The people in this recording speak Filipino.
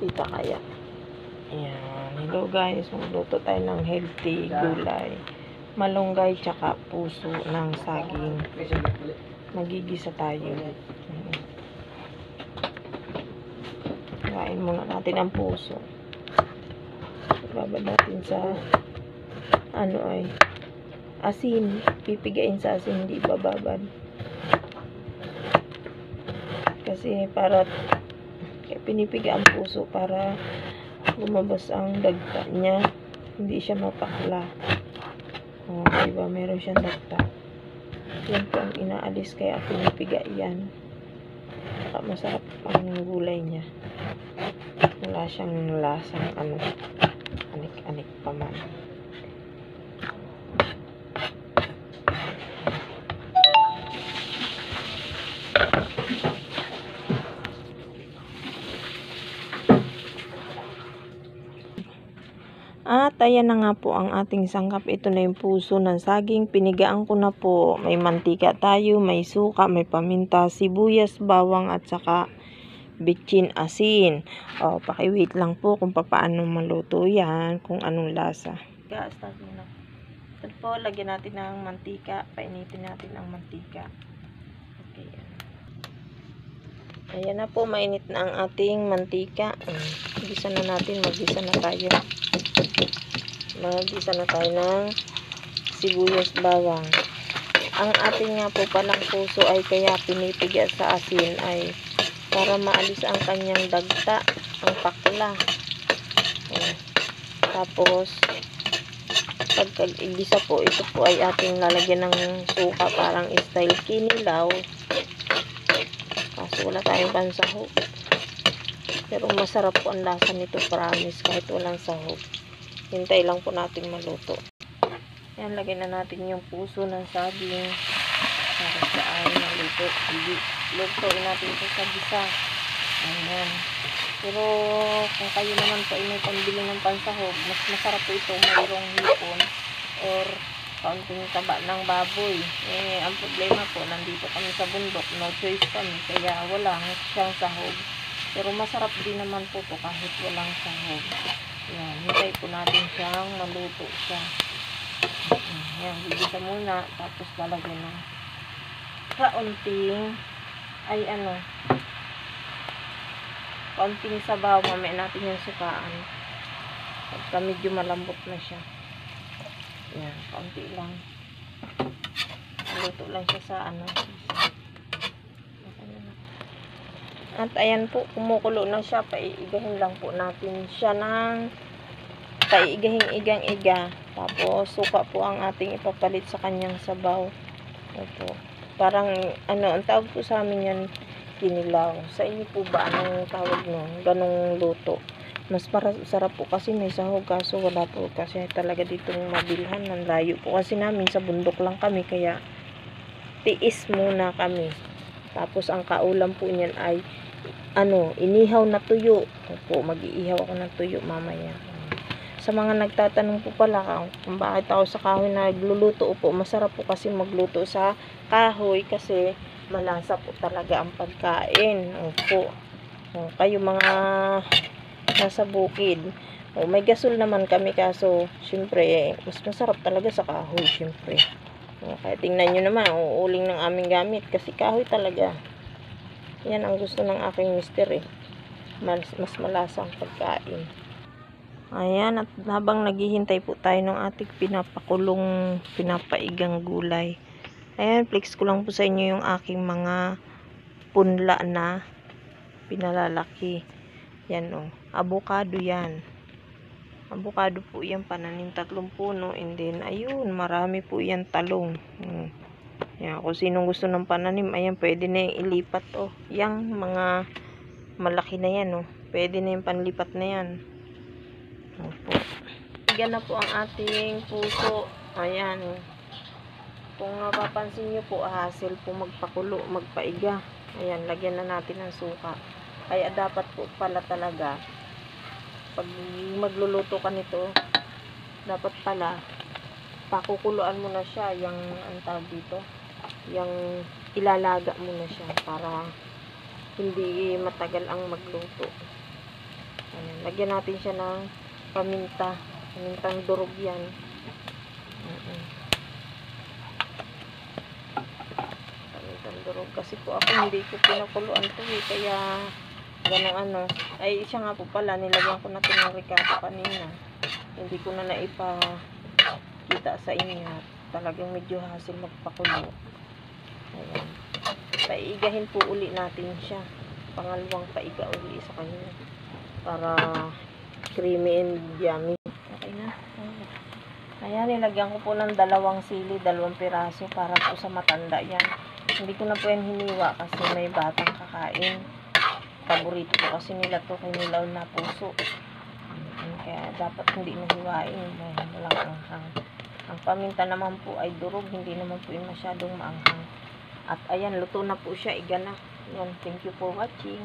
Kita kaya. Ayan. Hello guys, magluto tayo ng healthy gulay. Malunggay tsaka puso ng saging. Magigisa tayo. Kain muna natin ang puso. Babad natin sa asin. Pipigain sa asin, hindi bababad. Kasi para pinipiga ang puso para lumabas ang dagta niya, hindi siya mapakla. Diba meron siyang dagta, yan po ang inaalis, kaya pinipiga yan. Saka masarap ang gulay niya, wala siyang lasang anik-anik pa man. At ayan na nga po ang ating sangkap. Ito na yung puso ng saging. Pinigaan ko na po. May mantika tayo, may suka, may paminta, sibuyas, bawang at saka bitchin, asin. Paki-wait lang po kung paano maluto yan, kung anong lasa. Start muna. Ito po, lagyan natin ng mantika. Painitin natin ang mantika. Okay. Ayan na po, mainit na ang ating mantika. Gisa na natin, maggisa na tayo. Mag-isa na tayo ng sibuyas, bawang. Ang ating nga po palang puso ay kaya pinipiga sa asin ay para maalis ang kanyang dagta, ang pakla. Tapos pagka-igisa po, ito po ay ating lalagyan ng suka, parang style kinilaw. Kaso wala tayong pansahog. Pero masarap po ang lasa nito, promise, kahit walang sahog. Hintay lang po natin maluto. Ayan, lagay na natin yung puso ng saging para sa ay maluto. Lutuin natin ito sa gisa. Ayan. Pero kung kayo naman po ay may pambili ng pansahog, mas masarap po ito mayroong hipon or kaunting taba ng baboy. Ang problema po, nandito kami sa bundok, no choice kami, kaya walang siyang sahog. Pero masarap din naman po ito kahit walang sahog. Yan, hintay po natin siyang maluto siya. Yan, gigisa muna, tapos lalagyan ng kaunting kaunting sabaw. Mamaya natin yung sukaan pagka medyo malambot na siya. Yan, kaunti lang. Maluto lang siya sa At ayan po, kumukulo na siya. Paiigahin lang po natin siya ng paiigahing-igang-iga. Tapos suka po ang ating ipapalit sa kanyang sabaw. Ito. Parang ang tawag po sa amin yan, kinilaw. Sa inyo po ba anong tawag nun? Ganong luto. Mas sarap po kasi may sahog, kaso wala po kasi talaga ditong mabilhan. Ng layo po kasi namin, sa bundok lang kami, kaya tiis muna kami. Tapos ang kaulam po niyan ay inihaw na tuyo. Opo, mag-iihaw ako ng tuyo mamaya. Sa mga nagtatanong po pala kung bakit ako sa kahoy nagluluto po, masarap po kasi magluto sa kahoy kasi malasa po talaga ang pagkain. Opo. Kayo mga nasa bukid, may gasol naman kami, kaso syempre mas masarap talaga sa kahoy syempre. Kaya tingnan nyo naman, uuling ng aming gamit kasi kahoy talaga. Yan ang gusto ng aking mister mas malasang pagkain. Ayan, at habang naghihintay po tayo ng ating pinapaigang gulay. Ayan, flex ko lang po sa inyo yung aking mga punla na pinalalaki. Yan avocado yan. Avocado po yan, pananim 3 puno, and then ayun, marami po yan talong. Yan, kung sinong gusto ng pananim, ayan, pwede na yung ilipat yang mga malaki na yan pwede na yung panlipat na yan. Opo. Yan na po ang ating puso. Ayan. Kung mapapansin nyo po, hassle po magpakulo, magpaiga. Ayan, lagyan na natin ng suka. Kaya dapat po pala talaga pag magluluto ka nito, dapat pala pakukuluan mo na siya, yung tawag dito, yung ilalaga mo na siya para hindi matagal ang magluto. Ayan, lagyan natin siya ng paminta. Pamintang durog yan. Pamintang durog. Kasi po ako hindi ko pinakuluan to eh. Kaya ganong ano. Ay siya nga po pala. Nilagyan ko na ito ng ricado kanina. Hindi ko na naipakita sa inyo. Talagang medyo hassle magpakulo. Ayan. Paigahin po uli natin siya. Pangalawang paiga uli sa kanya. Para creamy and yummy. Okay na. Ayan, nilagyan ko po ng 2 sili, 2 piraso para po sa matanda yan. Hindi ko na po yan hiniwa kasi may batang kakain. Paborito ko kasi nila to kay nilaw na puso. Kaya dapat hindi nahiwain. Walang anghang. Ang paminta naman po ay durog, hindi naman po yung masyadong maanghang. At ayan, luto na po siya, igana. Yan, thank you for watching.